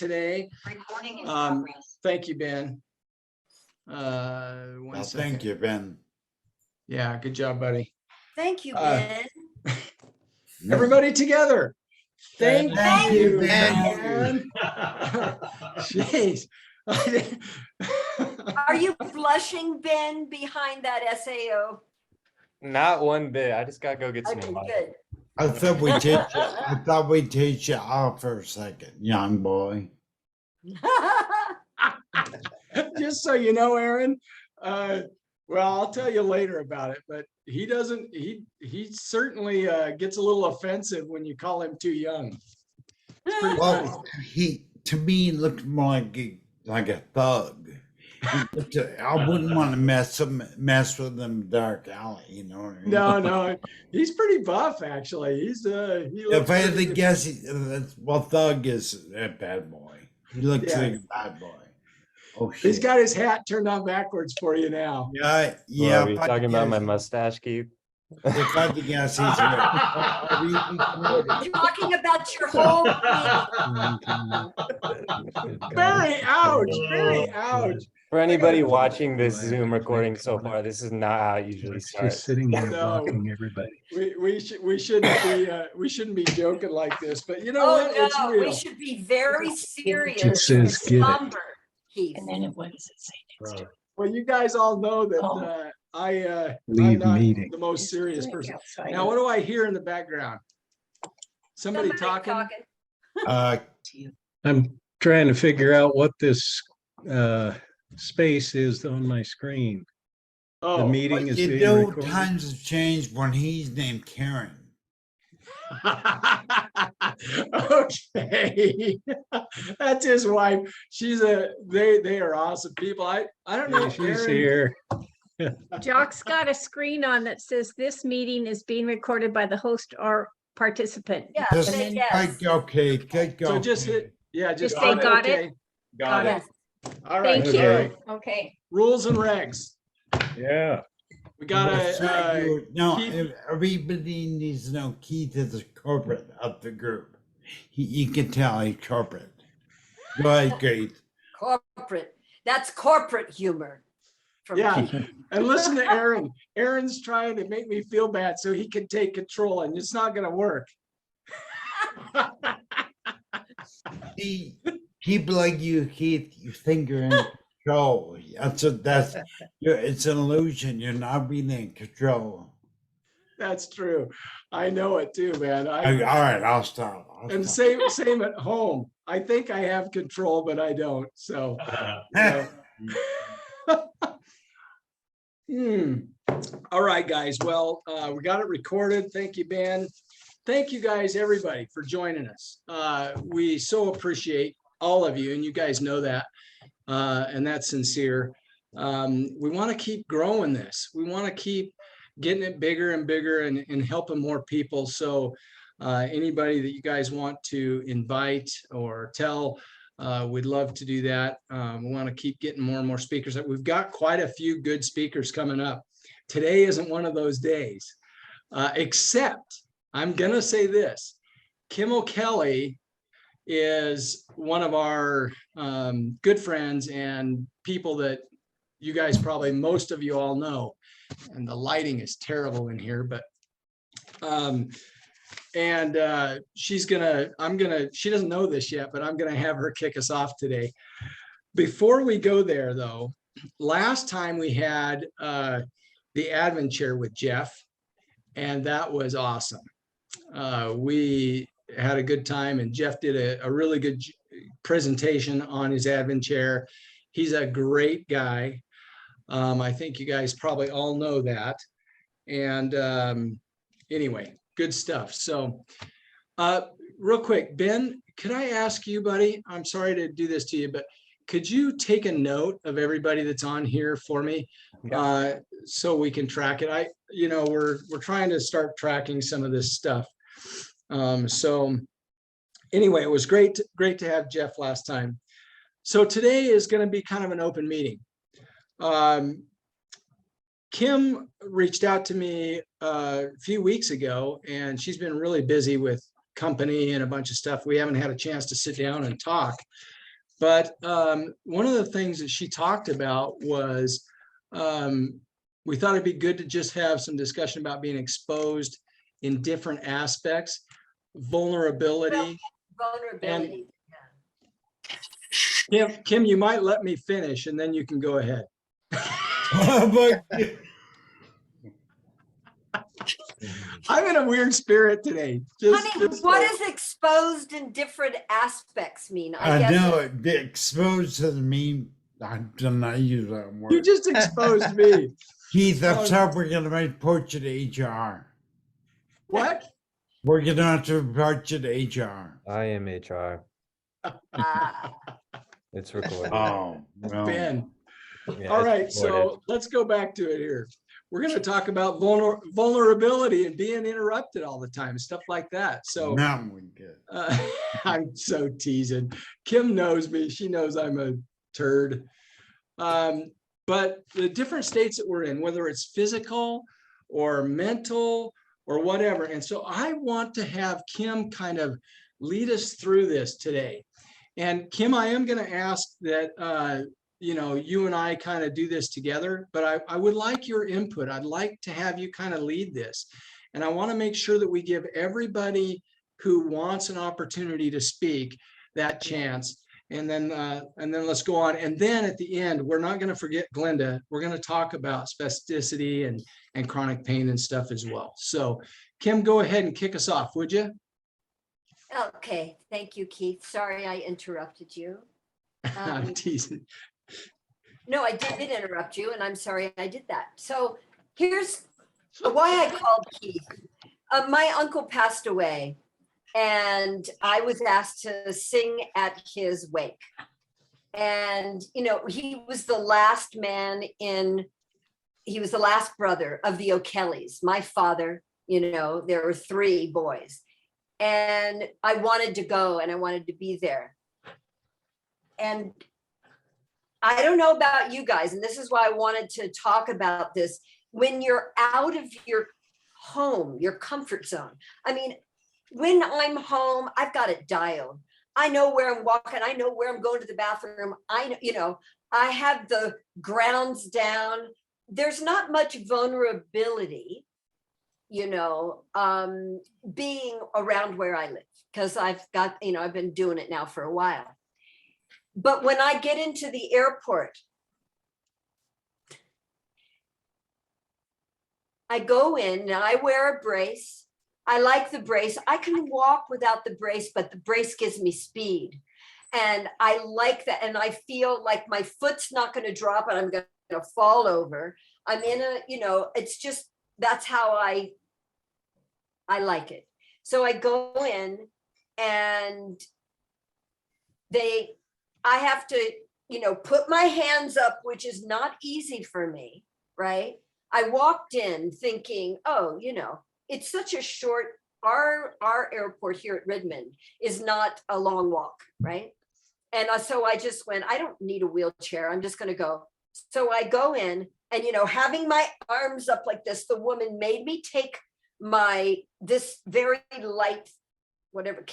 today. Recording in Um, progress. Thank you, Ben. One Well, second. thank you, Ben. Yeah, good job, buddy. Thank you, Uh, Ben. Everybody together. Thank Thank you, you, Ben. Ben. Jeez. Are you blushing, Ben, behind that SAO? Not one bit. I just gotta go get some Okay, water. good. I thought we teach you. I thought we teach you off for a second, young boy. Just so you know, Aaron, well, I'll tell you later about it, but he doesn't, he certainly gets a little offensive when you call him too young. It's pretty funny. Well, he to me looked more like a thug. I wouldn't want to mess with him dark alley, you know what I mean? No, he's pretty buff actually. He If looks I had to pretty good. guess, well, thug is a bad boy. He looks Yeah. like a bad boy. Oh shit! He's got his hat turned on backwards for you now. Yeah, Oh, yeah. are we if I had talking to about my guess- mustache, Keith? If I had to guess, he's You're talking about your whole Very ouch, very ouch. For anybody watching this Zoom recording so far, this is not how it usually It's starts. just sitting there No. blocking everybody. We shouldn't be joking like this, but you know Oh, what? It's no, real. we should be very serious. It says and get it. somber, Keith. And then what does it say next to it? Well, you guys all know that Oh. I'm Leave not meeting. the most It's serious like person. outside Now, of- what do I hear in the background? Somebody talking? I'm trying to figure out what this space is on my screen. The Oh, meeting is you being know, recorded. times have changed when he's named Karen. okay. That's his wife. They are awesome people. I don't know. Yeah, she's Aaron- here. Jock's got a screen on that says this meeting is being recorded by the host or participant. Yeah, Just say like, yes. okay, good go. So just hit, yeah, just say hit got it. okay. Got Yes. All right. Thank you. Okay. Okay. Rules and regs. Yeah. We gotta, No, Keith- everybody needs to know Keith is the corporate of the group. You can tell he's corporate. Go ahead, Keith. Corporate. That's corporate humor. from Yeah. Keith. and listen to Aaron. Aaron's trying to make me feel bad so he can take control, and it's not gonna work. See, people like you, Keith, you think you're in control. It's an illusion. You're not really in control. That's true. I know it too, man. All right, I'll stop. And same at home. I think I have control, but I don't. So. All right, guys. Well, we got it recorded. Thank you, Ben. Thank you guys, everybody, for joining us. We so appreciate all of you, and you guys know that, and that's sincere. We want to keep growing this. We want to keep getting it bigger and bigger and helping more people. So anybody that you guys want to invite or tell, we'd love to do that. We want to keep getting more and more speakers. We've got quite a few good speakers coming up. Today isn't one of those days, except I'm going to say this. Kim O'Kelly is one of our good friends and people that you guys probably, most of you all know. And the lighting is terrible in here, but she doesn't know this yet, but I'm gonna have her kick us off today. Before we go there though, last time we had the admin chair with Jeff, and that was awesome. We had a good time, and Jeff did a really good presentation on his admin chair. He's a great guy. I think you guys probably all know that. And anyway, good stuff. So real quick, Ben, could I ask you, buddy, I'm sorry to do this to you, but could you take a note of everybody that's on here for me? So we can track it. We're trying to start tracking some of this stuff. So anyway, it was great to have Jeff last time. So today is going to be kind of an open meeting. Kim reached out to me a few weeks ago, and she's been really busy with company and a bunch of stuff. We haven't had a chance to sit down and talk. But one of the things that she talked about was we thought it'd be good to just have some discussion about being exposed in different aspects, vulnerability. Vulnerability. Kim, you might let me finish and then you can go ahead. But I'm in a weird spirit today. Honey, what does exposed in different aspects mean? I guess know it the exposed to the meme. I do not use that word. You just exposed me. Keith, that's Oh. how we're gonna report you to HR. What? We're gonna have to report you to HR. I am HR. Ah, It's recorded. Oh, well. Ben. Yeah, All it's right, recorded. so let's go back to it here. We're going to talk about vulnerability and being interrupted all the time, stuff like that. So Now we good. I'm so teasing. Kim knows me. She knows I'm a turd. But the different states that we're in, whether it's physical or mental or whatever. And so I want to have Kim kind of lead us through this today. And Kim, I am going to ask that, you and I kind of do this together, but I would like your input. I'd like to have you kind of lead this. And I want to make sure that we give everybody who wants an opportunity to speak that chance. And then let's go on. And then at the end, we're not going to forget Glenda. We're going to talk about spasticity and chronic pain and stuff as well. So Kim, go ahead and kick us off, would you? okay, thank you, Keith. Sorry I interrupted you. I'm teasing. No, I did interrupt you, and I'm sorry I did that. So here's why I called Keith. My uncle passed away, and I was asked to sing at his wake. And, he was the last he was the last brother of the O'Kellys. My father, there were 3 boys. And I wanted to go and I wanted to be there. And I don't know about you guys, and this is why I wanted to talk about this. When you're out of your home, your comfort zone. I mean, when I'm home, I've got it dialed. I know where I'm walking. I know where I'm going to the bathroom. I have the grounds down. There's not much vulnerability, being around where I live, because I've been doing it now for a while. But when I get into the airport, I go in and I wear a brace. I like the brace. I can walk without the brace, but the brace gives me speed. And I like that. And I feel like my foot's not going to drop and I'm going to fall over. I'm in it's just, that's how I like it. So I go in and I have to, put my hands up, which is not easy for me, right? I walked in thinking, it's such a short, our airport here at Redmond is not a long walk, right? And so I just went, I don't need a wheelchair. I'm just going to go. So I go in and, having my arms up like this, the woman made me take this very light, whatever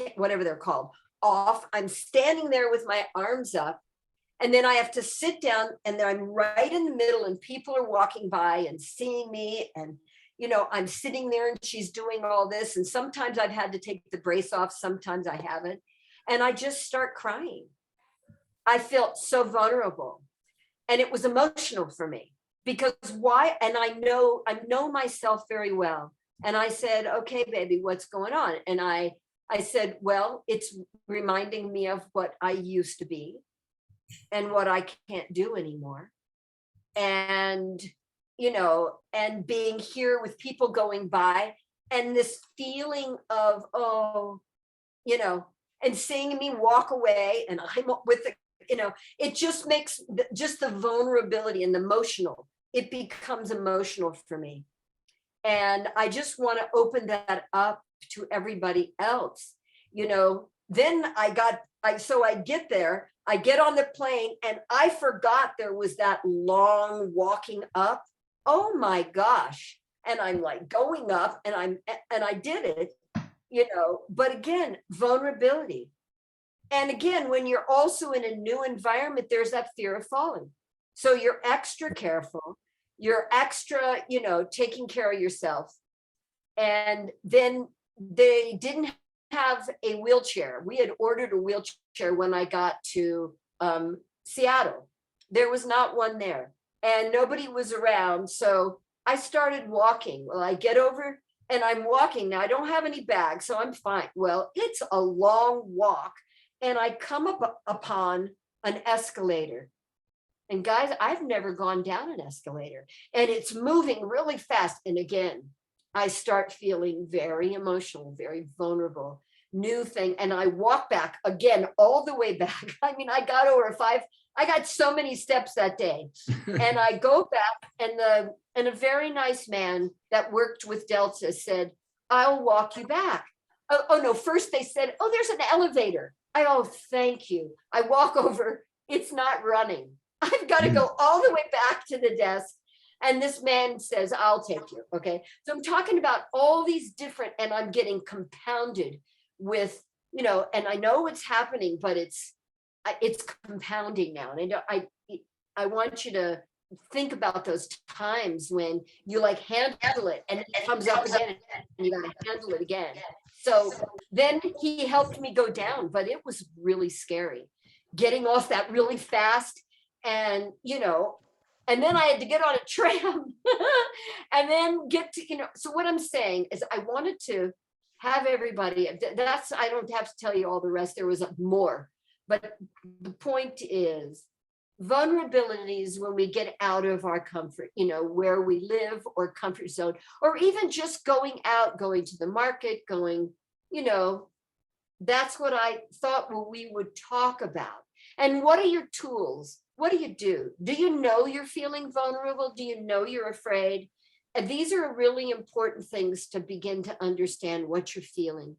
they're called, off. I'm standing there with my arms up, and then I have to sit down, and then I'm right in the middle, and people are walking by and seeing me, and I'm sitting there and she's doing all this, and sometimes I've had to take the brace off, sometimes I haven't, and I just start crying. I felt so vulnerable, and it was emotional for me, because why? And I know myself very well, and I said, okay, baby, what's going on? And I said, well, it's reminding me of what I used to be and what I can't do anymore. And, and being here with people going by, and this feeling of, and seeing me walk away, and I'm with the, it just makes just the vulnerability and the emotional, it becomes emotional for me. And I just want to open that up to everybody else. Then I get there, I get on the plane, and I forgot there was that long walking up. Oh my gosh. And I'm like going up, and I did it. you know, but again, vulnerability. And again, when you're also in a new environment, there's that fear of falling. So you're extra careful, you're extra, you know, taking care of yourself. And then they didn't have a wheelchair. We had ordered a wheelchair when I got to Seattle. There was not one there and nobody was around. So I started walking. Well, I get over and I'm walking. Now I don't have any bags, so I'm fine. Well, it's a long walk and I come up upon an escalator. And guys, I've never gone down an escalator and it's moving really fast. And again, I start feeling very emotional, very vulnerable, new thing. And I walk back again, all the way back. I mean, I got so many steps that day. And I go back and a very nice man that worked with Delta said, I'll walk you back. Oh no, first they said, oh, there's an elevator. Oh, thank you. I walk over, it's not running. I've got to go all the way back to the desk. And this man says, I'll take you. Okay. So I'm talking about all these different, and I'm getting compounded with, you know, and I know what's happening, but it's compounding now. And I want you to think about those times when you like handle it and it comes up again and you got to handle it again. So then he helped me go down, but it was really scary getting off that really fast. And, you know, and then I had to get on a tram and then get to, you know, so what I'm saying is I wanted to have everybody, I don't have to tell you all the rest, there was more, but the point is vulnerabilities when we get out of our comfort, you know, where we live or comfort zone, or even just going out, going to the market, going, you know, that's what I thought we would talk about. And what are your tools? What do you do? Do you know you're feeling vulnerable? Do you know you're afraid? And these are really important things to begin to understand what you're feeling.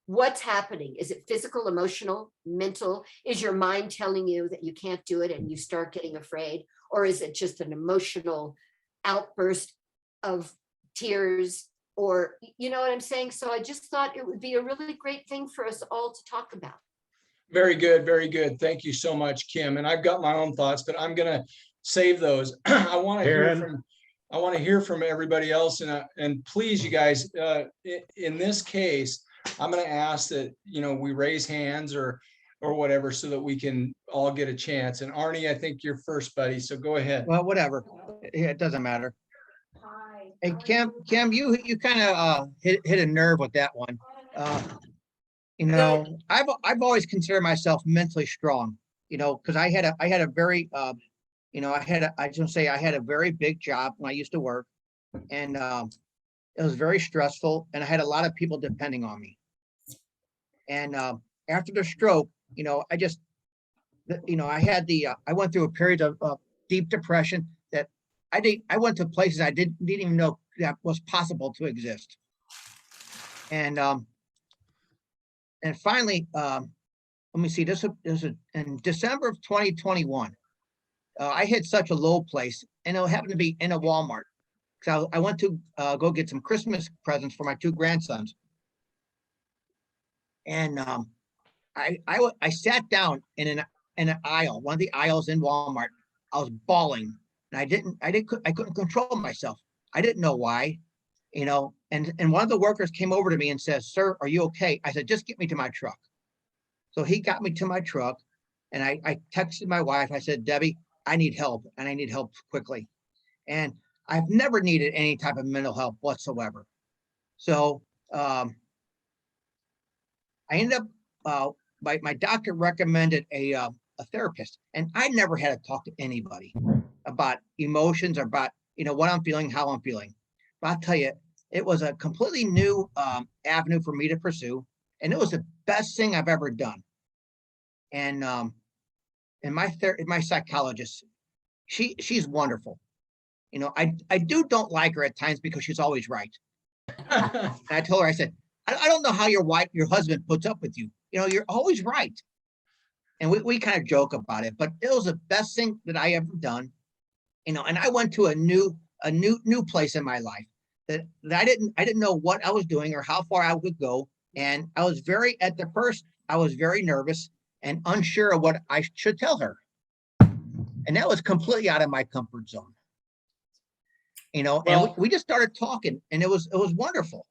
What's happening? Is it physical, emotional, mental? Is your mind telling you that you can't do it and you start getting afraid? Or is it just an emotional outburst of tears? Or, you know what I'm saying? So I just thought it would be a really great thing for us all to talk about. Very good, very good. Thank you so much, Kim. And I've got my own thoughts, but I'm gonna save those. I want to hear from everybody else. And please, you guys, in this case, I'm gonna ask that, you know, we raise hands or whatever so that we can all get a chance. And Arnie, I think you're first, buddy. So go ahead. Well, whatever. It doesn't matter. Hey, Kim, you kind of hit a nerve with that one. You know, I've always considered myself mentally strong, you know, because I had a very, you know, I had a very big job when I used to work, and it was very stressful, and I had a lot of people depending on me. And after the stroke, you know, I went through a period of deep depression that I went to places I didn't even know that was possible to exist. And finally, let me see, this was in December of 2021. I hit such a low place, and it happened to be in a Walmart. So I went to go get some Christmas presents for my two grandsons. And I sat down in an aisle, one of the aisles in Walmart. I was bawling, and I couldn't control myself. I didn't know why, you know, and one of the workers came over to me and says, "Sir, are you okay?" I said, "Just get me to my truck." So he got me to my truck, and I texted my wife. I said, "Debbie, I need help, and I need help quickly." And I've never needed any type of mental help whatsoever. So I ended up, my doctor recommended a therapist, and I never had to talk to anybody about emotions or about, you know, what I'm feeling, how I'm feeling. But I'll tell you, it was a completely new avenue for me to pursue, and it was the best thing I've ever done. And my psychologist, she's wonderful. You know, I don't like her at times because she's always right. And I told her, I said, I don't know how your husband puts up with you. You know, you're always right. And we kind of joke about it, but it was the best thing that I ever done. You know, and I went to a new place in my life that I didn't know what I was doing or how far I would go. And I was at the first, I was very nervous and unsure of what I should tell her. And that was completely out of my comfort zone. You know, and Well- we just started talking and it was wonderful.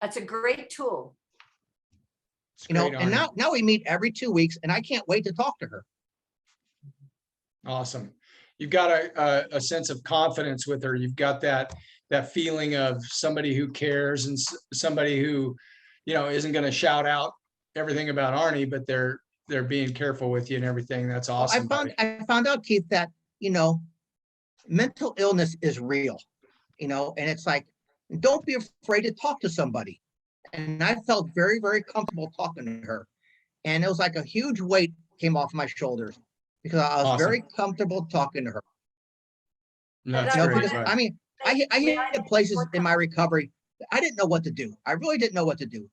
That's a great tool. It's You know, great, and Arnie. now we meet every 2 weeks and I can't wait to talk to her. Awesome. You've got a sense of confidence with her. You've got that feeling of somebody who cares and somebody who, you know, isn't going to shout out everything about Arnie, but they're being careful with you and everything. That's Well, awesome. buddy. I found out, Keith, that, you know, mental illness is real, you know, and it's like, don't be afraid to talk to somebody. And I felt very, very comfortable talking to her. And it was like a huge weight came off my shoulders because I was Awesome. very comfortable talking to her. That's You know, great. because, bud. I mean, I hit places in my recovery, that I didn't know what to do. I really didn't know what to do.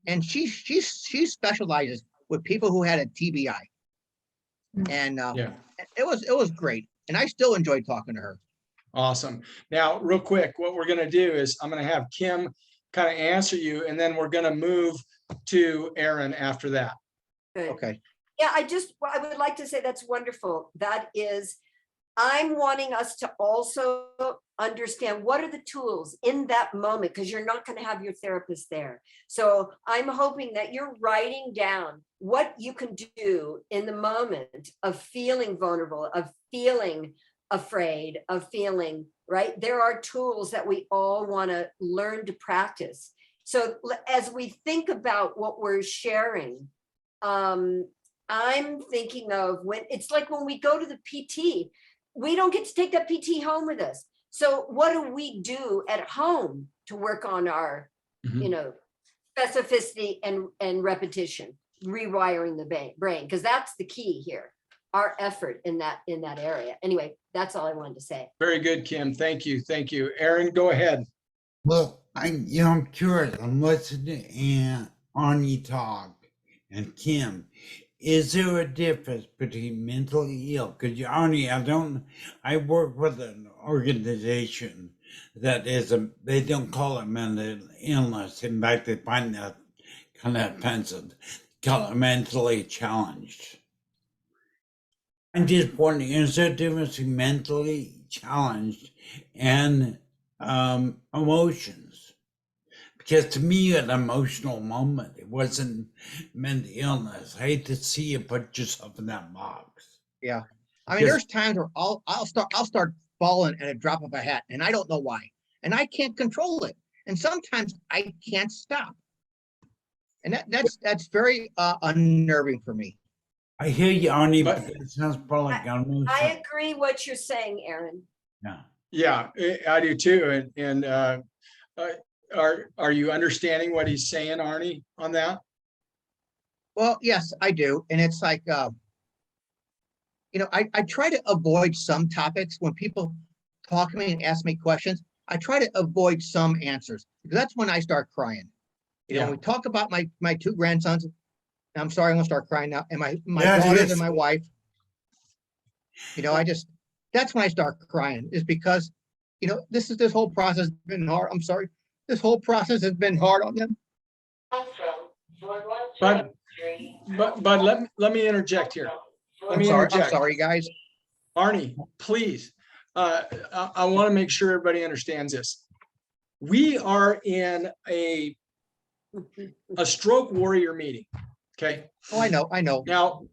And she specializes with people who had a TBI. And Yeah. it was great. And I still enjoy talking to her. Awesome. Now, real quick, what we're going to do is I'm going to have Kim kind of answer you, and then we're going to move to Aaron after that. Good. Okay. Yeah, I would like to say that's wonderful. That is, I'm wanting us to also understand what are the tools in that moment, because you're not going to have your therapist there. So I'm hoping that you're writing down what you can do in the moment of feeling vulnerable, of feeling afraid, of feeling, right? There are tools that we all want to learn to practice. So as we think about what we're sharing, I'm thinking of when it's like when we go to the PT, we don't get to take that PT home with us. So what do we do at home to work on our, Mhm. you know, specificity and repetition, rewiring the brain, because that's the key here. Our effort in that area. Anyway, that's all I wanted to say. Very good, Kim. Thank you. Thank you. Aaron, go ahead. Well, I'm curious. I'm listening and Arnie talk and Kim. Is there a difference between mentally ill? Because Arnie, I work with an organization that they don't call it mental illness. In fact, they find that kind of offensive. Call it mentally challenged. I'm just wondering, is there a difference between mentally challenged and emotions? Because to me, an emotional moment, it wasn't mental illness. I hate to see you put yourself in that box. I mean, Yes. there's times where I'll start bawling at a drop of a hat, and I don't know why, and I can't control it. And sometimes I can't stop, and that's very unnerving for me. I hear you, Arnie, But- but that sounds probably like emotional. I agree what you're saying, Aaron. Yeah. Yeah, I do too. And are you understanding what he's saying, Arnie, on that? Well, yes, I do, and it's like, you know, I try to avoid some topics when people talk to me and ask me questions. I try to avoid some answers because that's when I start crying. You know, Yeah. when we talk about my two grandsons, I'm sorry, I'm gonna start crying now, and my Yeah, daughters yes. and my wife. You know, that's when I start crying, is because, you know, this whole process has been hard. I'm sorry. This whole process has been hard on them. But let me interject here. Let I'm me sorry, I'm interject. sorry, guys. Arnie, please, I want to make sure everybody understands this. We are in a stroke warrior meeting, okay? Oh, I know. Now,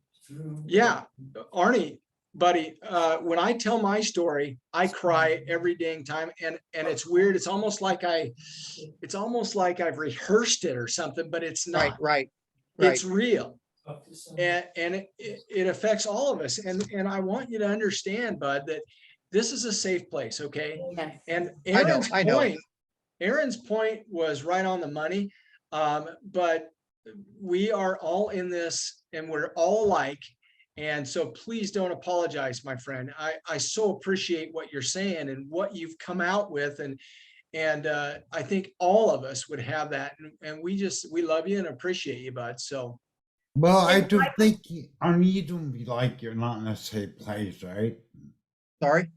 yeah, Arnie, buddy, when I tell my story, I cry every dang time, and it's weird. It's almost like I've rehearsed it or something, but it's Right, not. right. It's real. And it affects all of us. And I want you to understand, bud, that this is a safe place, okay? Yes. And I know, Aaron's I know. Aaron's point was right on the money. But we are all in this and we're all alike. And so please don't apologize, my friend. I so appreciate what you're saying and what you've come out with. And I think all of us would have that. And we love you and appreciate you, bud. So. Well, I And don't think, Arnie, you don't feel like you're not in a safe place, right? Sorry.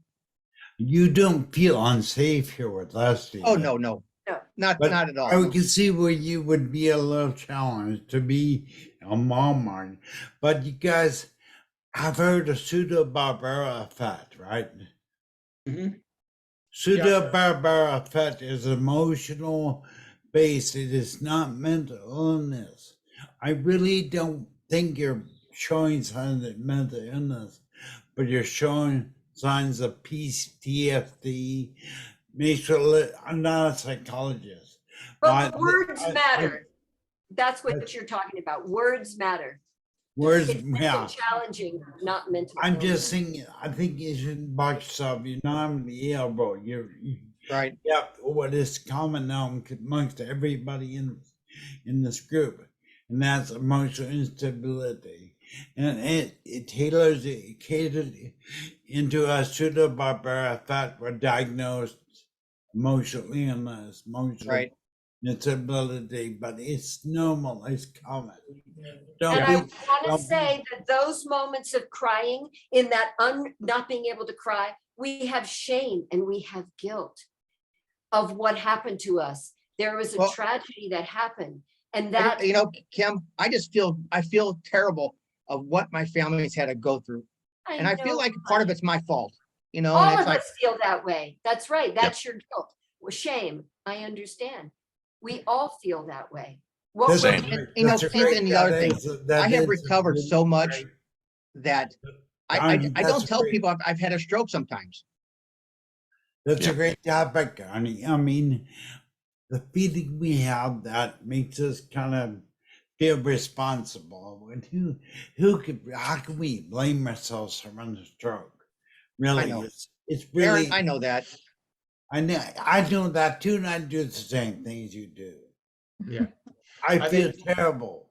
You don't feel unsafe here with us, do you? Oh, no, no. not But at all. I can see where you would be a little challenged to be a Walmart. But you guys have heard of pseudo-Barbara effect, right? Mhm. Pseudo-Barbara effect is emotional based. It is not mental illness. I really don't think you're showing signs of mental illness, but you're showing signs of PTSD. I'm not a psychologist. But But words I- matter. That's I- what you're talking about. Words matter. Words, It's mentally yeah. challenging, not mental. I'm illness. just thinking. I think you shouldn't box yourself. You're not on the elbow. Right. Yeah. What is common now amongst everybody in this group, and that's emotional instability, and it caters into a pseudo-Barbara effect. We're diagnosed emotional illness, emotional Right. instability, but it's normal. It's common. Don't And I be. want to don't be- say that those moments of crying, in that not being able to cry, we have shame and we have guilt of what happened to us. There was a Well- tragedy that happened, and I- that You know, Kim, I feel terrible of what my family's had to go through. And I feel know, like part of honey. it's my fault, you know, All and it's of like, us feel that way. That's right. That's your guilt. Well, shame. I understand. We all feel that way. What That's we're a and, great- you know, that's a and great- the other that thing, is- that I have is a recovered really so much great- that I Arnie, don't that's tell great. people I've had a stroke sometimes. That's a great topic, Arnie. I mean, the feeling we have that makes us kind of feel responsible. And how can we blame ourselves for having a stroke? Really, know. it's Aaron, really. I know that. I know that too, and I do the same things you do. Yeah. I I feel think- terrible.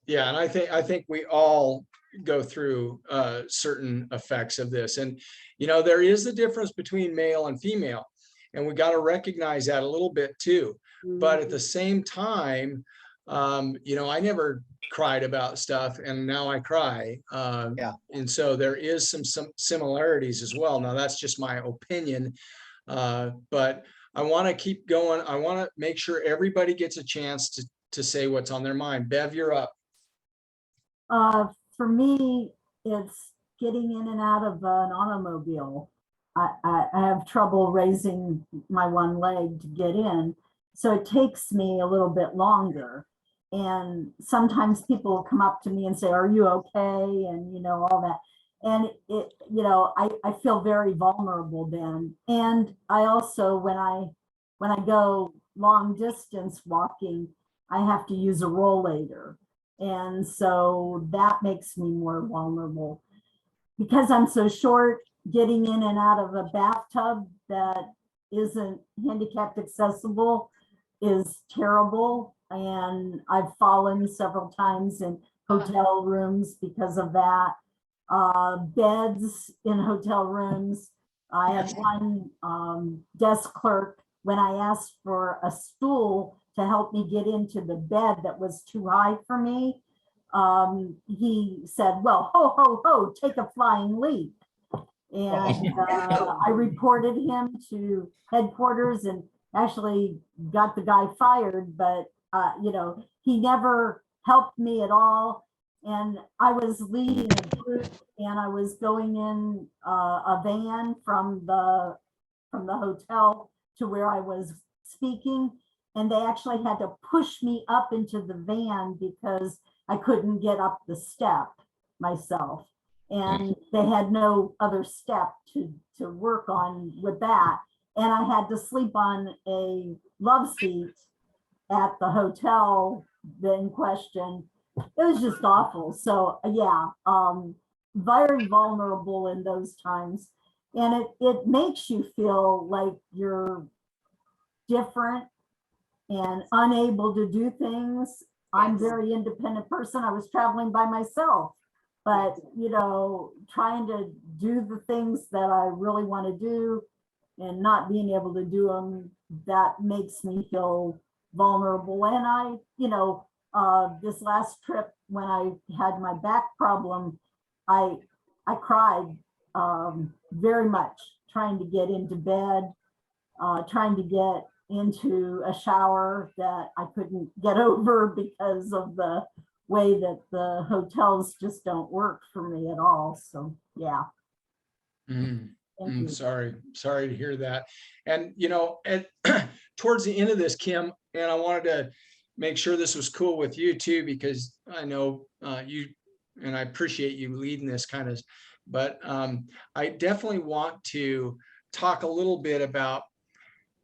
Yeah, and I think we all go through certain effects of this. And there is a difference between male and female, and we got to recognize that a little bit too. But at the same time, I never cried about stuff, and now I cry. Yeah. And so there is some similarities as well. Now that's just my opinion, but I want to keep going. I want to make sure everybody gets a chance to say what's on their mind. Bev, you're up. For me, it's getting in and out of an automobile. I have trouble raising my one leg to get in, so it takes me a little bit longer. And sometimes people come up to me and say, "Are you okay?" And all that. And I feel very vulnerable then. And I also, when I go long distance walking, I have to use a rollator. And so that makes me more vulnerable. Because I'm so short, getting in and out of a bathtub that isn't handicapped accessible is terrible. And I've fallen several times in hotel rooms because of that. Beds in hotel rooms. I had one desk clerk, when I asked for a stool to help me get into the bed that was too high for me, he said, "Well, ho, ho, ho, take a flying leap." And I reported him to headquarters and actually got the guy fired, but he never helped me at all. And I was leading a group, and I was going in a van from the hotel to where I was speaking, and they actually had to push me up into the van because I couldn't get up the step myself. And they had no other step to work on with that. And I had to sleep on a love seat at the hotel in question. It was just awful. So yeah, very vulnerable in those times. And it makes you feel like you're different and unable to do things. I'm a very independent person. I was traveling by myself, but trying to do the things that I really want to do and not being able to do them, that makes me feel vulnerable. And this last trip when I had my back problem, I cried very much trying to get into bed, trying to get into a shower that I couldn't get over because of the way that the hotels just don't work for me at all. So, yeah. Mm. Thank you. Sorry to hear that. And, towards the end of this, Kim, and I wanted to make sure this was cool with you too, because I know you, and I appreciate you leading this kind of, but I definitely want to talk a little bit about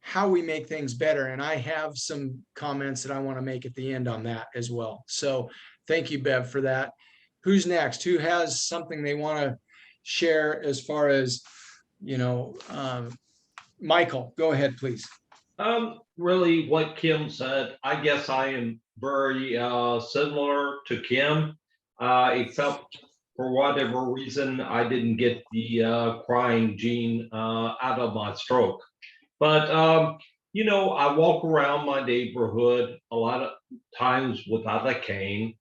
how we make things better. And I have some comments that I want to make at the end on that as well. So thank you, Bev, for that. Who's next? Who has something they want to share as far as, Michael, go ahead, please. Really what Kim said, I guess I am very similar to Kim, except for whatever reason, I didn't get the crying gene out of my stroke. But, I walk around my neighborhood a lot of times without a cane.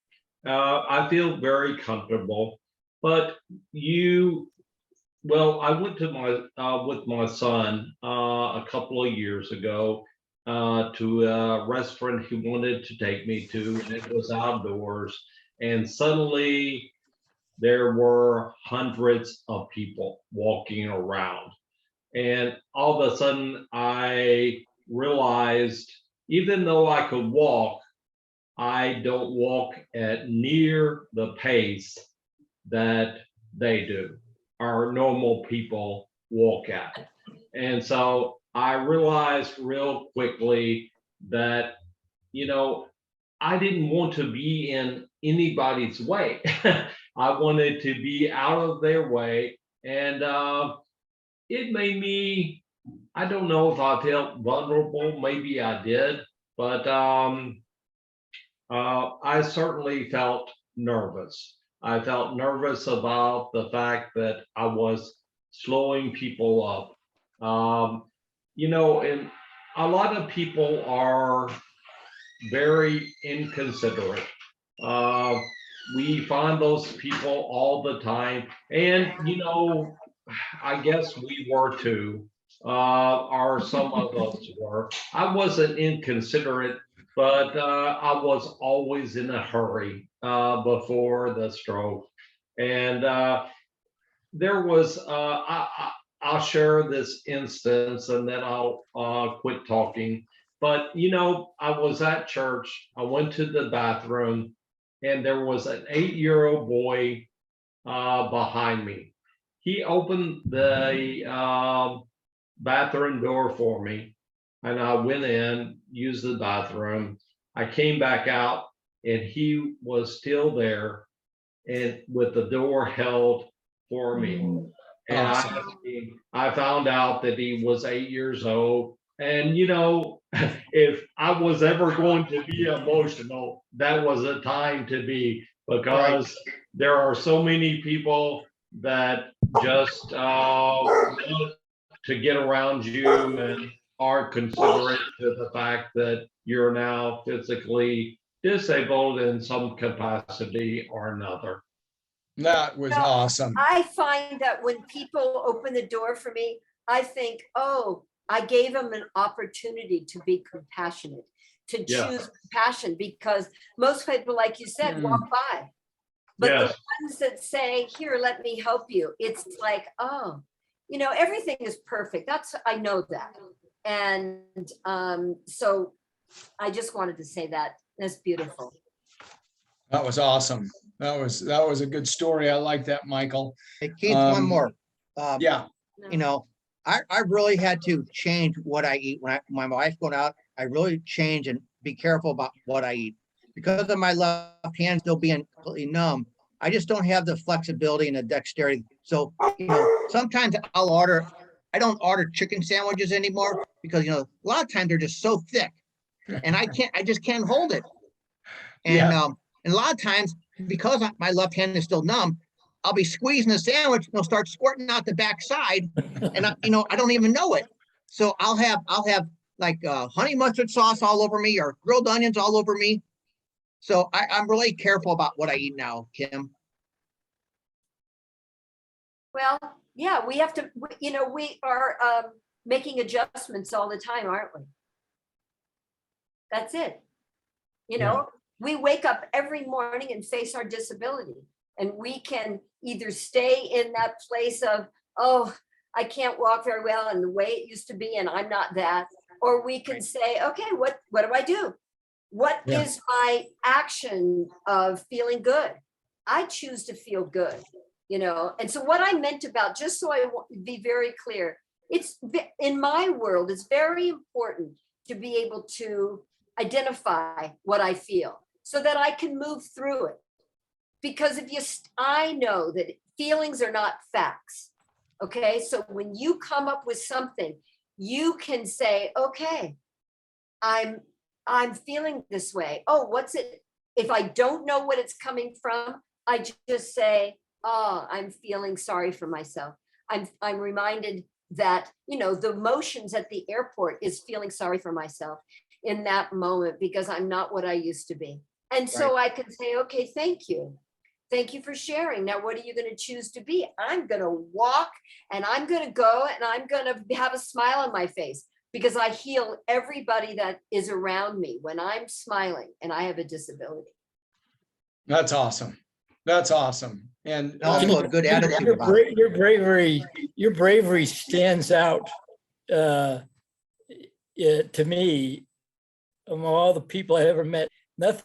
I feel very comfortable, but I went to with my son a couple of years ago to a restaurant he wanted to take me to, and it was outdoors. And suddenly there were hundreds of people walking around. And all of a sudden I realized, even though I could walk, I don't walk at near the pace that they do, our normal people walk at. And so I realized real quickly that, I didn't want to be in anybody's way. I wanted to be out of their way. And it made me, I don't know if I felt vulnerable, maybe I did, but I certainly felt nervous. I felt nervous about the fact that I was slowing people up. And a lot of people are very inconsiderate. We find those people all the time. And, I guess we were too, or some of us were. I wasn't inconsiderate, but I was always in a hurry before the stroke. And there was, I'll share this instance and then I'll quit talking. But, I was at church, I went to the bathroom, and there was an 8-year-old boy behind me. He opened the bathroom door for me, and I went in, used the bathroom. I came back out, and he was still there, and with the door held for me. And Awesome. I found out that he was 8 years old. And, if I was ever going to be emotional, that was a time to be, because there are so many people that just want to get around you and are considerate to the fact that you're now physically disabled in some capacity or another. That was No, awesome. I find that when people open the door for me, I think, oh, I gave them an opportunity to be compassionate, to Yeah. choose compassion, because most people, like you said, walk by. But Yes. the ones that say, here, let me help you, it's like, oh, everything is perfect. I know that. And so I just wanted to say that. That's beautiful. That was awesome. That was a good story. I like that, Michael. Hey, Keith, one more. Yeah. I really had to change what I eat when my wife's going out. I really change and be careful about what I eat because of my left hand still being completely numb. I just don't have the flexibility and the dexterity. So, sometimes I don't order chicken sandwiches anymore because, a lot of times they're just so thick and I just can't hold it. And, and a lot of times because my left hand is still numb, I'll be squeezing the sandwich and it'll start squirting out the backside, and I don't even know it. So I'll have like honey mustard sauce all over me or grilled onions all over me. So I'm really careful about what I eat now, Kim. Well, yeah, we have to, we are making adjustments all the time, aren't we? That's it. You Yeah. know, we wake up every morning and face our disability. And we can either stay in that place of, oh, I can't walk very well and the way it used to be, and I'm not that. Or we can say, okay, what do I do? What Yeah. is my action of feeling good? I choose to feel good, you know? And so what I meant about, just so I be very clear, in my world, it's very important to be able to identify what I feel so that I can move through it. Because I know that feelings are not facts. Okay, so when you come up with something, you can say, okay, I'm feeling this way. Oh, what's it? If I don't know what it's coming from, I just say, oh, I'm feeling sorry for myself. I'm reminded that, you know, the emotions at the airport is feeling sorry for myself in that moment because I'm not what I used to be. And so I can say, okay, thank you. Thank you for sharing. Now, what are you going to choose to be? I'm going to walk and I'm going to go and I'm going to have a smile on my face because I heal everybody that is around me when I'm smiling and I have a disability. That's awesome. That's awesome. And Also a good attitude Your, about it. your bravery stands out to me among all the people I ever met. Nothing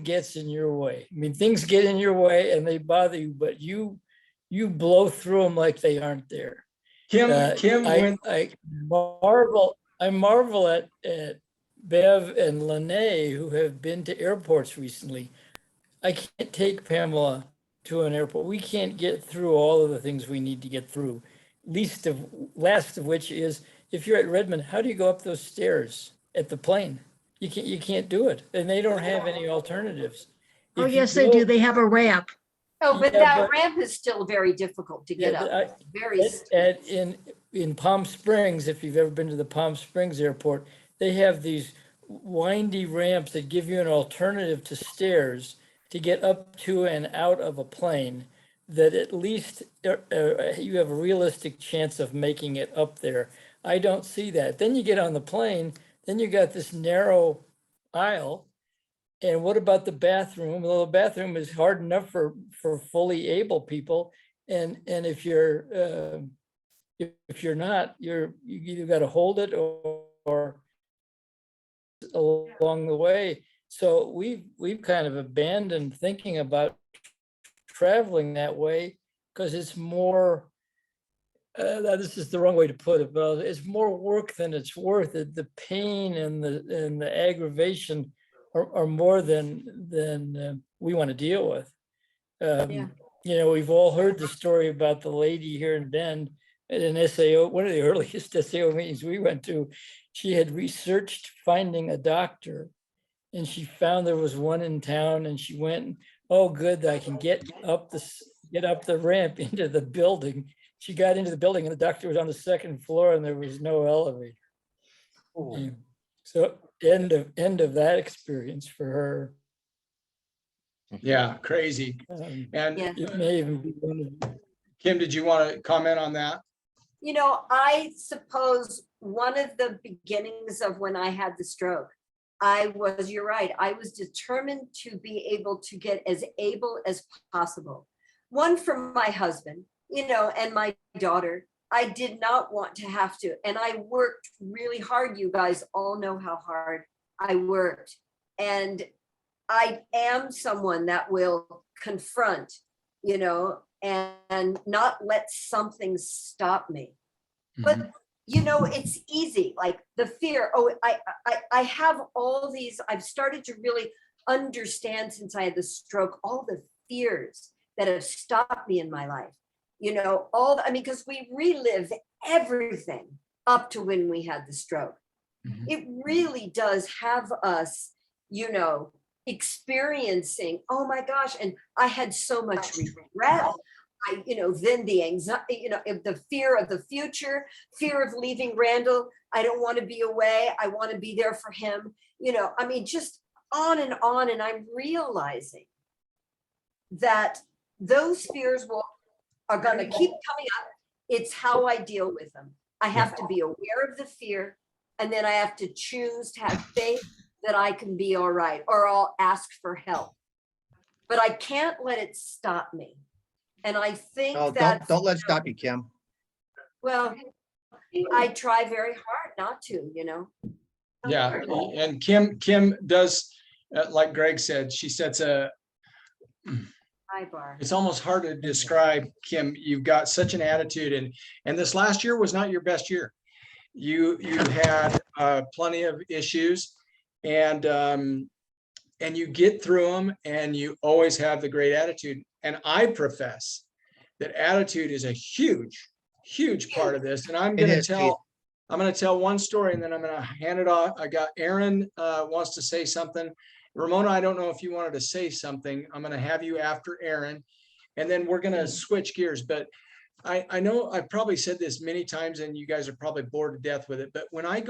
gets in your way. I mean, things get in your way and they bother you, but you blow through them like they aren't there. Kim, I marvel at Bev and Lene, who have been to airports recently. I can't take Pamela to an airport. We can't get through all of the things we need to get through. Last of which is, if you're at Redmond, how do you go up those stairs at the plane? You can't do it, and they don't have any alternatives. Oh, If you yes, they do. go- They have a ramp. Oh, but Yeah, that but- ramp is still very difficult to get Yeah, up. Very. in Palm Springs, if you've ever been to the Palm Springs airport, they have these windy ramps that give you an alternative to stairs to get up to and out of a plane, that at least you have a realistic chance of making it up there. I don't see that. Then you get on the plane, then you got this narrow aisle. And what about the bathroom? Well, the bathroom is hard enough for fully able people. And if you're not, you either got to hold it or along the way. So we've kind of abandoned thinking about traveling that way because it's more, this is the wrong way to put it, but it's more work than it's worth. The pain and the aggravation are more than we want to deal with. Yeah. You know, we've all heard the story about the lady here in Bend at an SAO, one of the earliest SAO meetings we went to. She had researched finding a doctor and she found there was one in town and she went, oh, good, I can get up the ramp into the building. She got into the building and the doctor was on the second floor and there was no elevator. And so end of that experience for her. yeah, crazy. And Yeah. It may even be one of Kim, did you want to comment on that? You know, I suppose one of the beginnings of when I had the stroke, you're right, I was determined to be able to get as able as possible. One, from my husband, you know, and my daughter. I did not want to have to, and I worked really hard. You guys all know how hard I worked. And I am someone that will confront, you know, and not let something stop me. But you know, it's easy, like the fear. Oh, I have all these, I've started to really understand since I had the stroke, all the fears that have stopped me in my life. You know, because we relive everything up to when we had the stroke. It really does have us, you know, experiencing, oh my gosh, and I had so much regret. Then the anxiety, you know, the fear of the future, fear of leaving Randall. I don't want to be away. I want to be there for him. You know, I mean, just on. And I'm realizing that those fears are going to keep coming up. It's how I deal with them. I have to be aware of the fear, and then I have to choose to have faith that I can be all right, or I'll ask for help. But I can't let it stop me. And I think No, that, don't let it stop you, Kim. well, I try very hard not to, you know. Yeah, and Kim does, like Greg said, she sets a, High bar. it's almost hard to describe, Kim. You've got such an attitude, and this last year was not your best year. You had plenty of issues, and you get through them, and you always have the great attitude. And I profess that attitude is a huge part of this. And I'm It going to is, Keith. tell one story, and then I'm going to hand it off. I got Aaron wants to say something. Ramona, I don't know if you wanted to say something. I'm going to have you after Aaron, and then we're going to switch gears. But I know I've probably said this many times, and you guys are probably bored to death with it. But when I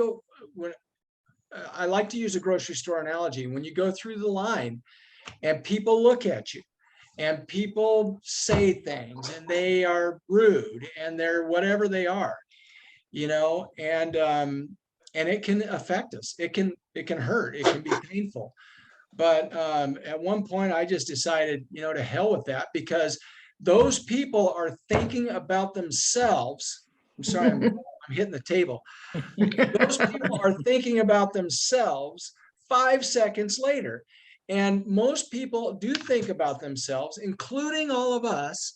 like to use a grocery store analogy, when you go through the line and people look at you and people say things and they are rude and they're whatever they are, you know, and it can affect us. It can hurt. It can be painful. But at one point I just decided, you know, to hell with that, because those people are thinking about themselves. I'm sorry, I'm hitting the table. Those people are thinking about themselves 5 seconds later. And most people do think about themselves, including all of us.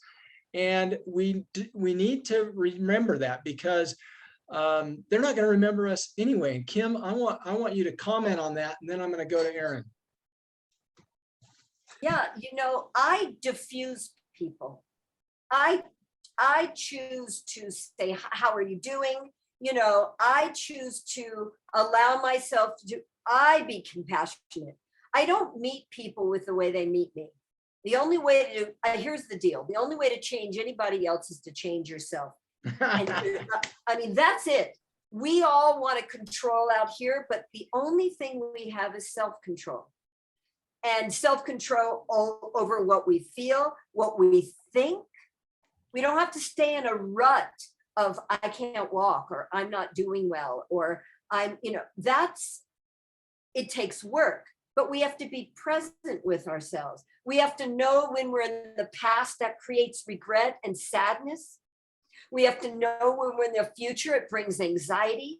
And we need to remember that, because they're not going to remember us anyway. And Kim, I want you to comment on that, and then I'm going to go to Aaron. Yeah, you know, I diffuse people. I choose to say, how are you doing? You know, I choose to allow myself I be compassionate. I don't meet people with the way they meet me. The only way to, here's the deal. The only way to change anybody else is to change yourself. And, I mean, that's it. We all want to control out here, but the only thing we have is self-control. And self-control over what we feel, what we think. We don't have to stay in a rut of I can't walk, or I'm not doing well, or I'm, you know, it takes work, but we have to be present with ourselves. We have to know when we're in the past that creates regret and sadness. We have to know when we're in the future, it brings anxiety.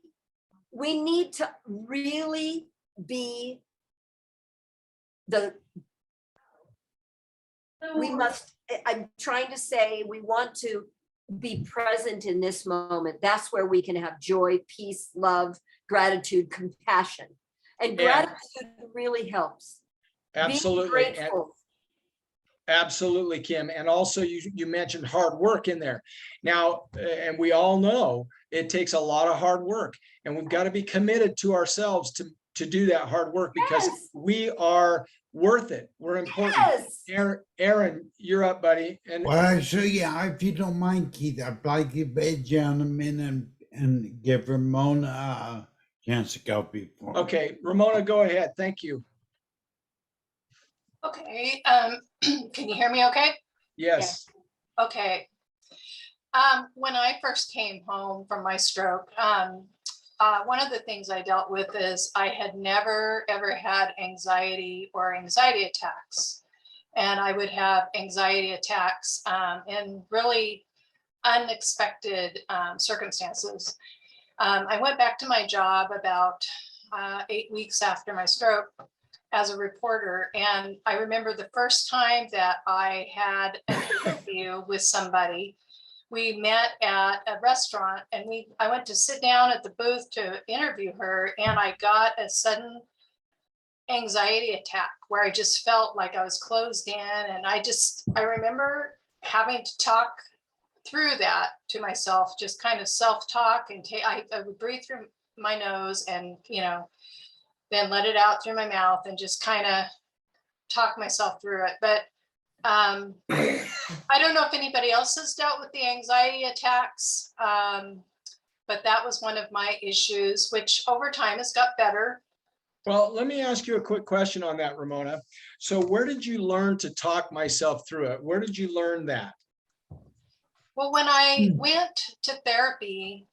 We need to really be I'm trying to say, we want to be present in this moment. That's where we can have joy, peace, love, gratitude, compassion. And gratitude really helps. Absolutely. Being grateful. Absolutely, Kim. And also you mentioned hard work in there. Now, and we all know it takes a lot of hard work, and we've got to be committed to ourselves to do that hard work, because we are worth it. We're important. Yes. Aaron, you're up, buddy. And Well, actually, yeah, if you don't mind, Keith, I'd like to bed down a minute and give Ramona a chance to go before. okay, Ramona, go ahead. Thank you. Okay, can you hear me okay? Yes. Okay. When I first came home from my stroke, one of the things I dealt with is I had never, ever had anxiety or anxiety attacks. And I would have anxiety attacks in really unexpected circumstances. I went back to my job about 8 weeks after my stroke as a reporter. And I remember the first time that I had an interview with somebody. We met at a restaurant, and I went to sit down at the booth to interview her, and I got a sudden anxiety attack where I just felt like I was closed in. And I remember having to talk through that to myself, just kind of self-talk, and I would breathe through my nose and, you know, then let it out through my mouth and just kind of talk myself through it. But I don't know if anybody else has dealt with the anxiety attacks, but that was one of my issues, which over time has got better. Well, let me ask you a quick question on that, Ramona. So where did you learn to talk myself through it? Where did you learn that? Well, when I went to therapy,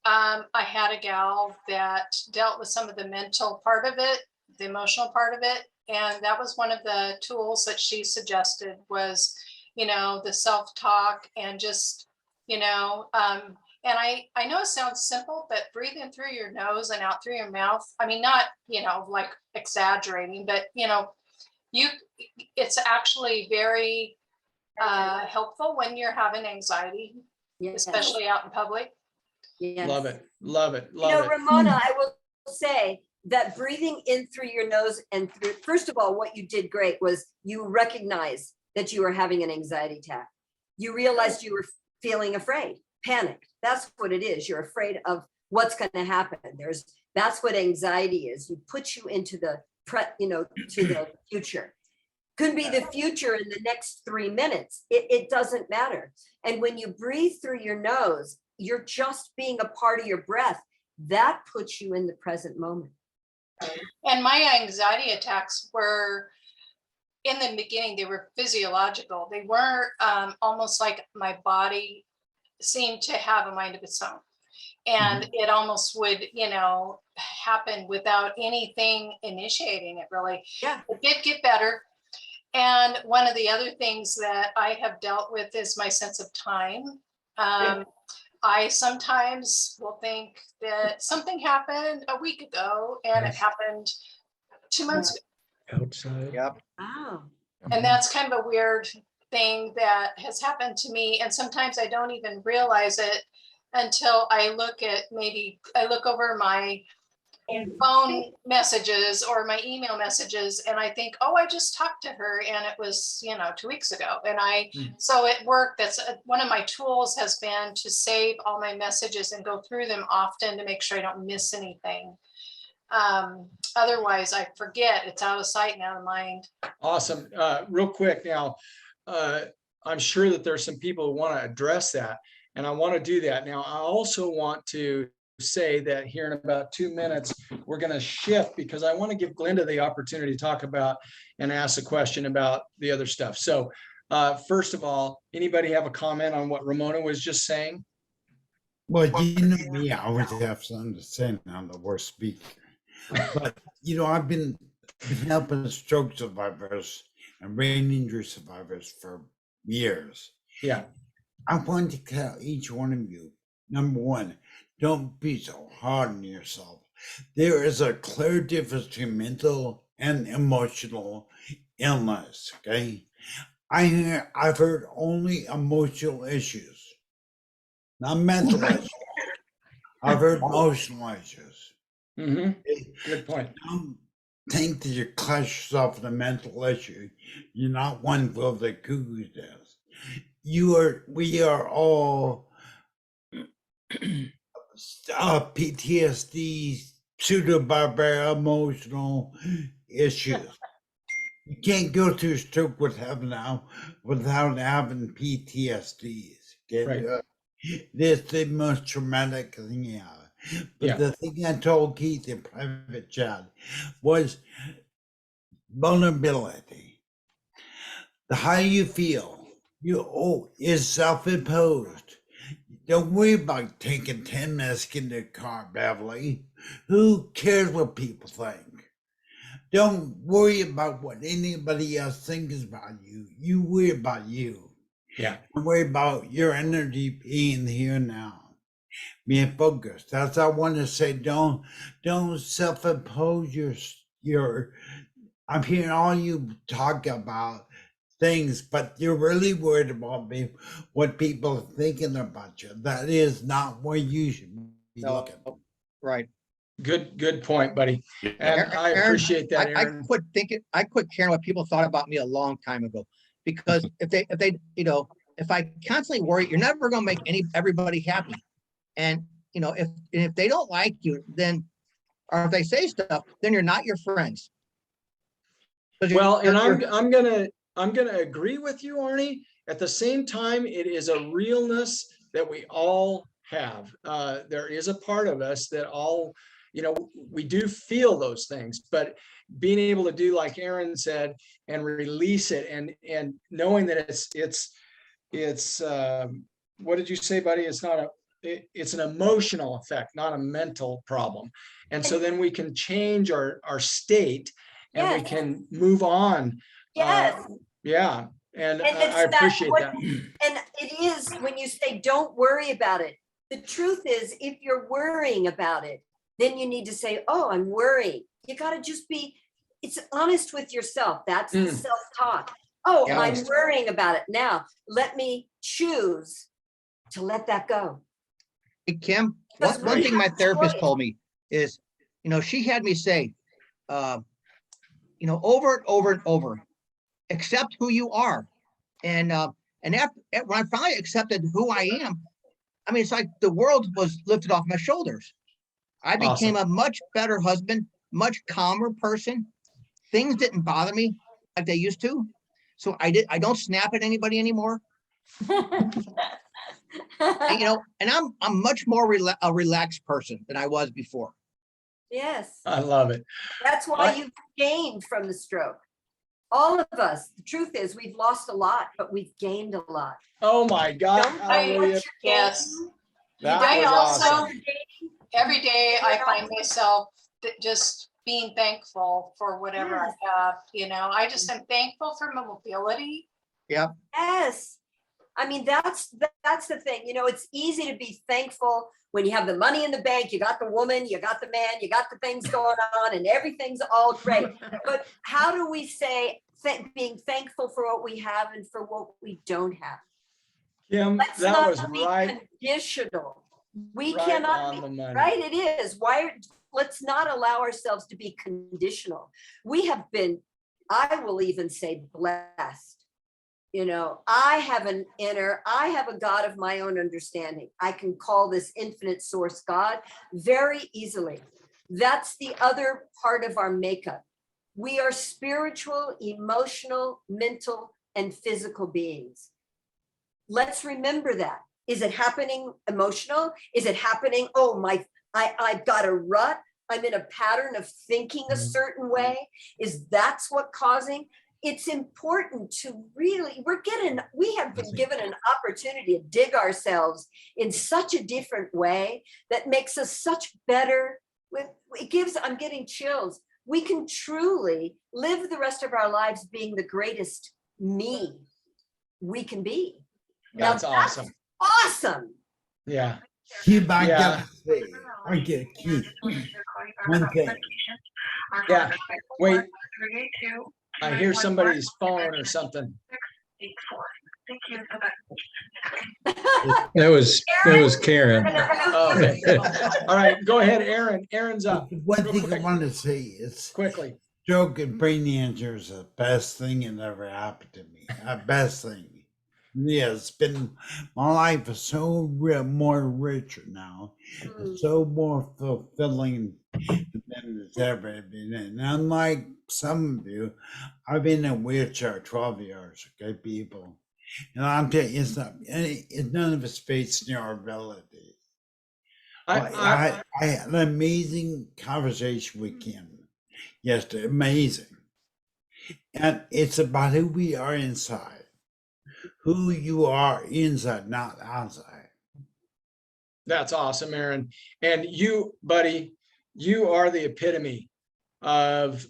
I had a gal that dealt with some of the mental part of it the emotional part of it. And that was one of the tools that she suggested was, the self-talk and just, and I know it sounds simple, but breathing through your nose and out through your mouth. I mean, not, like exaggerating, but, it's actually very helpful when you're having anxiety, Yes. especially out in public. Yes. Love it, love it, You love know, it. Ramona, I will say that breathing in through your nose and through, first of all, what you did great was you recognized that you were having an anxiety attack. You realized you were feeling afraid, panicked. That's what it is. You're afraid of what's going to happen. That's what anxiety is. You put you into the to the future. Could be the future in the next 3 minutes. It doesn't matter. And when you breathe through your nose, you're just being a part of your breath. That puts you in the present moment. And my anxiety attacks were, in the beginning, they were physiological. They weren't almost like my body seemed to have a mind of its own. And it almost would, happen without anything initiating it, really. Yeah. It did get better. And one of the other things that I have dealt with is my sense of time. I sometimes will think that something happened a week ago and it happened 2 months ago. Outside. Yep. Wow. And that's kind of a weird thing that has happened to me. And sometimes I don't even realize it until I look over my phone messages or my email messages and I think, oh, I just talked to her and it was, 2 weeks ago. And so it worked. That's one of my tools has been to save all my messages and go through them often to make sure I don't miss anything. Otherwise I forget. It's out of sight and out of mind. Awesome. Real quick now, I'm sure that there's some people who want to address that, and I want to do that. Now, I also want to say that here in about 2 minutes, we're going to shift because I want to give Glenda the opportunity to talk about and ask a question about the other stuff. So first of all, anybody have a comment on what Ramona was just saying? Well, you know me, I always have something to say now. I'm the worst speaker. But, I've been helping stroke survivors and brain injury survivors for years. Yeah. I want to tell each one of you, number one, don't be so hard on yourself. There is a clear difference between mental and emotional illness, okay? I've heard only emotional issues, not mental issues. I've heard emotional issues. Good point. Don't think that you clash yourself with a mental issue. You're not one for the cuckoo's nest. We are all PTSD, pseudo-barbaric emotional issues. You can't go through a stroke without having PTSDs. Okay? Right. It's the most traumatic thing ever. But the thing I told Keith in private chat was vulnerability. The how you feel, is self-imposed. Don't worry about taking 10 minutes to get in the car, Beverly. Who cares what people think? Don't worry about what anybody else thinks about you. You worry about you. Yeah. Don't worry about your energy being here now. Being focused. That's what I want to say. Don't self-impose your I'm hearing all you talk about things, but you're really worried about what people are thinking about you. That is not where you should be looking. Right. Good point, buddy. And I appreciate that, Aaron. I quit caring what people thought about me a long time ago, because if I constantly worry, you're never going to make everybody happy. And, if they don't like you, then, or if they say stuff, then you're not your friends. Well, and I'm gonna agree with you, Arnie. At the same time, it is a realness that we all have. There is a part of us that all, we do feel those things, but being able to do like Aaron said and release it and knowing that it's what did you say, buddy? It's not it's an emotional effect, not a mental problem. And so then we can change our state and we Yes. can move on. Yes. Yeah, and And it's I that appreciate what- that. And it is when you say, don't worry about it. The truth is, if you're worrying about it, then you need to say, oh, I'm worried. You got to just be, it's honest with yourself. That's the Mm. self-talk. Oh, Yeah. I'm worrying about it. Now, let me choose to let that go. Hey, Kim, Because one we thing my have therapist choice. told me is, she had me say, over and over and over, accept who you are. And after, when I finally accepted who I am, I mean, it's like the world was lifted off my shoulders. I became a much better husband, much calmer person. Things didn't bother me like they used to. So I don't snap at anybody anymore. And I'm much more a relaxed person than I was before. Yes, I love it. that's why you've gained from the stroke. All of us, the truth is, we've lost a lot, but we've gained a lot. Oh my God. Don't Hallelujah. forget your Yes. gain. That I was also- awesome. Every day I find myself just being thankful for whatever I have, I just am thankful for my mobility. Yes. I mean, that's the thing, it's easy to be thankful when you have the money in the bank, you got the woman, you got the man, you got the things going on and everything's all great. But how do we say being thankful for what we have and for what we don't have? Kim, Let's that not was be right, conditional. We right cannot on be, the money. right? It is. Let's not allow ourselves to be conditional. We have been, I will even say, blessed. I have a God of my own understanding. I can call this infinite source God very easily. That's the other part of our makeup. We are spiritual, emotional, mental, and physical beings. Let's remember that. Is it happening emotional? Is it happening, I've got a rut. I'm in a pattern of thinking a certain way. That's what causing? It's important to really, we have been given an opportunity to dig ourselves in such a different way that makes us such better. I'm getting chills. We can truly live the rest of our lives being the greatest me we can be. Now, That's awesome. Awesome. Yeah. Keep back Yeah. up. Okay, Keith. One thing. Yeah. Wait. I hear somebody's phone or something. That was Karen. Oh, okay. All right, go ahead, Aaron. Aaron's up. One Real thing I quick. want to say is Quickly. stroke and brain cancer is the best thing that ever happened to me. The best thing. Yeah, it's been, my life is so more richer now. It's so more fulfilling than it's ever been. And unlike some of you, I've been in a wheelchair 12 years, okay, people. And I'm telling you, it's none of it's based on our ability. I had an amazing conversation with Kim yesterday, amazing. And it's about who we are inside. Who you are inside, not outside. That's awesome, Aaron. And you, buddy, you are the epitome of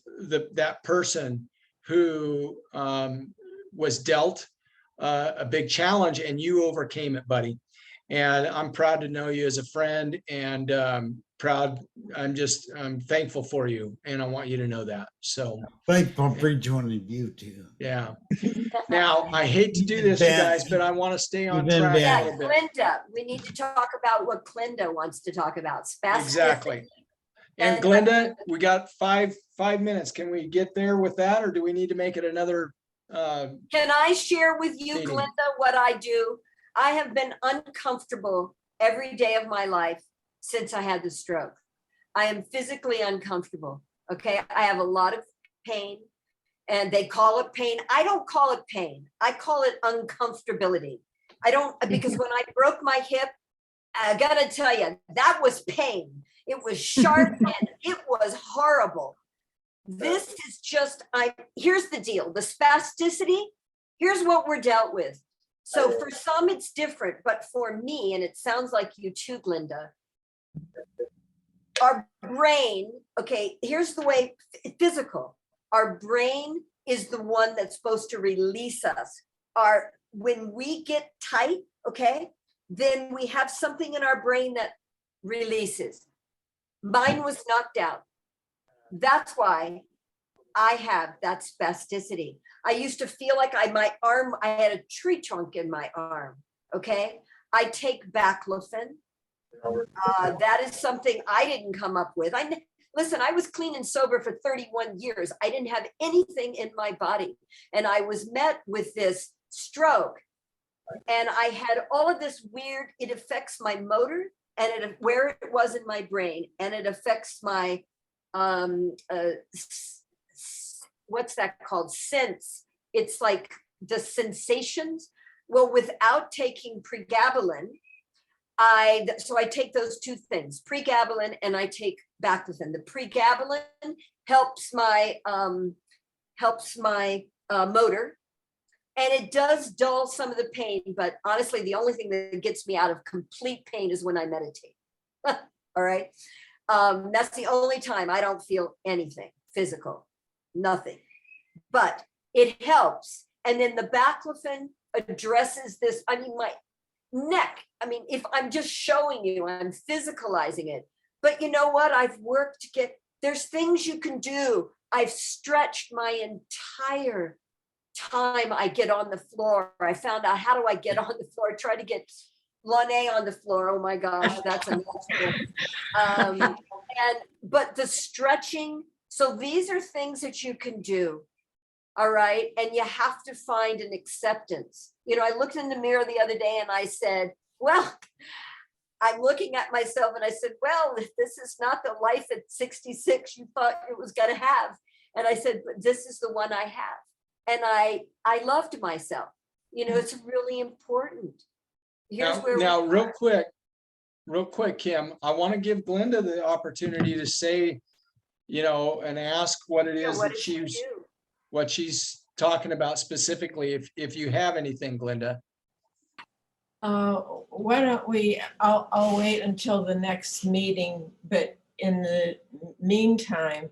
that person who was dealt a big challenge and you overcame it, buddy. And I'm proud to know you as a friend and I'm thankful for you. And I want you to know that. So Thankful for each one of you too. yeah. Now, I hate to do this, you guys, but I want to stay on You've been track a Yeah, little bit. Glinda, we need to talk about what Glinda wants to talk about. Spasticity. Exactly. And And- Glinda, we got five minutes. Can we get there with that, or do we need to make it another? Can I share with you, Meeting. Glinda, what I do? I have been uncomfortable every day of my life since I had the stroke. I am physically uncomfortable, okay? I have a lot of pain and they call it pain. I don't call it pain. I call it uncomfortability. Because when I broke my hip, I gotta tell you, that was pain. It was sharp and it was horrible. This is just, here's the deal, the spasticity, here's what we're dealt with. So for some it's different, but for me, and it sounds like you too, Glinda, our brain, okay, here's the way physical, our brain is the one that's supposed to release us. When we get tight, okay, then we have something in our brain that releases. Mine was knocked out. That's why I have that spasticity. I used to feel like I had a tree trunk in my arm, okay? I take baclofen. That is something I didn't come up with. Listen, I was clean and sober for 31 years. I didn't have anything in my body. And I was met with this stroke. And I had all of this weird, it affects my motor and where it was in my brain. And it affects my, what's that called? Sense. It's like the sensations. Well, without taking pregabalin, so I take those two things, pregabalin and I take baclofen. The pregabalin helps my motor, and it does dull some of the pain. But honestly, the only thing that gets me out of complete pain is when I meditate. All right, that's the only time I don't feel anything physical, nothing. But it helps, and then the baclofen addresses this. I mean, my neck. I mean, if I'm just showing you, I'm physicalizing it. But you know what? I've worked to get, there's things you can do. I've stretched my entire time I get on the floor. I found out how do I get on the floor, try to get Lene on the floor. Oh my gosh, that's a mouthful. But the stretching, so these are things that you can do. All right. And you have to find an acceptance. You know, I looked in the mirror the other day and I said, well, I'm looking at myself and I said, well, if this is not the life at 66 you thought it was going to have. And I said, but this is the one I have. And I loved myself. You know, it's really important. Here's now real quick, Kim, I want to give Glinda the opportunity to say, you know, and ask what it is that what she's talking about specifically, if you have anything, Glinda. Why don't we, I'll wait until the next meeting, but in the meantime,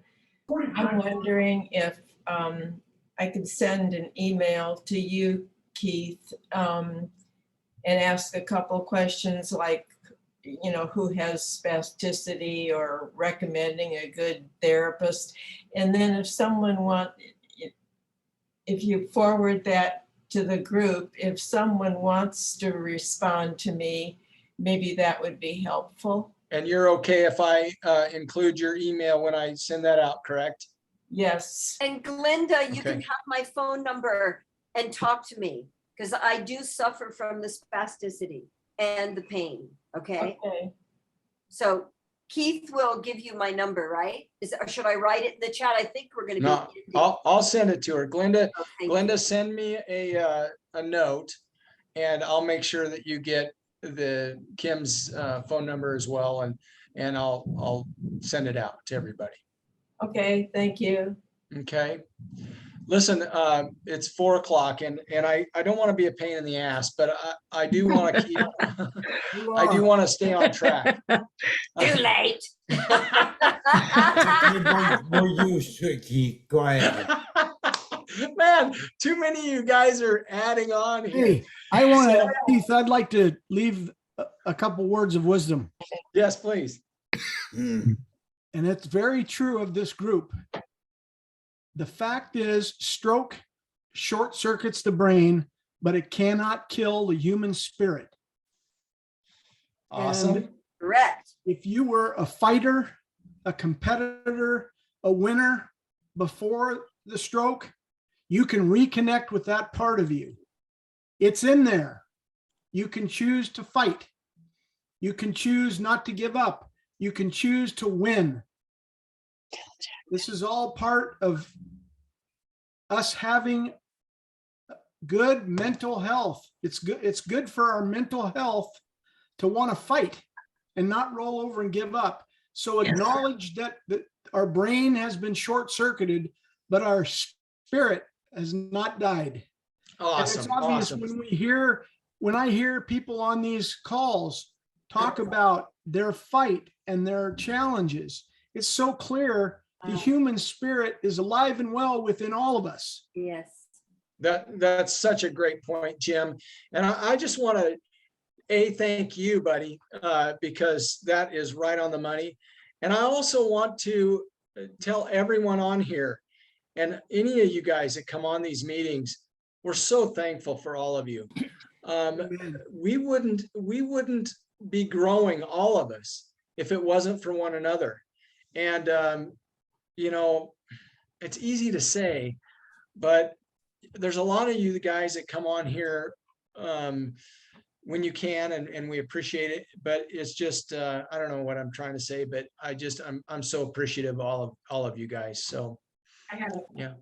I'm wondering if I could send an email to you, Keith, and ask a couple questions like, you know, who has spasticity or recommending a good therapist. And then if someone if you forward that to the group, if someone wants to respond to me, maybe that would be helpful. And you're okay if I include your email when I send that out, correct? Yes. And Glinda, you Okay. can have my phone number and talk to me because I do suffer from the spasticity and the pain. Okay. Okay. So Keith will give you my number, right? Or should I write it in the chat? I think we're going to No, be. I'll send it to her. Glinda, Oh, thank Glinda, you. send me a note and I'll make sure that you get the Kim's phone number as well. And I'll send it out to everybody. Okay, thank you. Okay. Listen, it's 4 o'clock and I don't want to be a pain in the ass, but I do want to keep, I do want to stay on track. Too late. We're used to it, Keith. Go ahead. Man, too many of you guys are adding on here. Hey, I want to, Keith, I'd like to leave a couple words of wisdom. Yes, please. Mm. And it's very true of this group. The fact is, stroke short circuits the brain, but it cannot kill the human spirit. Awesome. And Correct. if you were a fighter, a competitor, a winner before the stroke, you can reconnect with that part of you. It's in there. You can choose to fight. You can choose not to give up. You can choose to win. This is all part of us having good mental health. It's good for our mental health to want to fight and not roll over and give up. So acknowledge that our brain has been short-circuited, but our spirit has not died. And it's Awesome, obvious awesome. when I hear people on these calls talk about their fight and their challenges, it's so clear the human spirit is alive and well within all of us. Yes. That's such a great point, Jim. And I just want to, thank you, buddy, because that is right on the money. And I also want to tell everyone on here and any of you guys that come on these meetings, we're so thankful for all of you. We wouldn't be growing, all of us, if it wasn't for one another. And, you know, it's easy to say, but there's a lot of you guys that come on here when you can, and we appreciate it, but it's just, I don't know what I'm trying to say, but I'm so appreciative of all of you guys. So, yeah,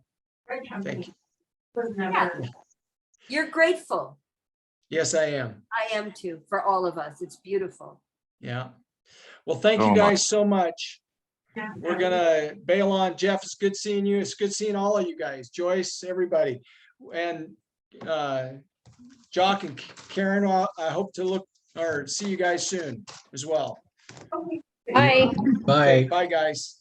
thank you. Yeah. You're grateful. Yes, I am. I am too, for all of us. It's beautiful. Yeah. Well, thank you guys so much. We're gonna bail on. Jeff, it's good seeing you. It's good seeing all of you guys. Joyce, everybody. And Jock and Karen, I hope to look or see you guys soon as well. Bye. Bye. Bye, guys.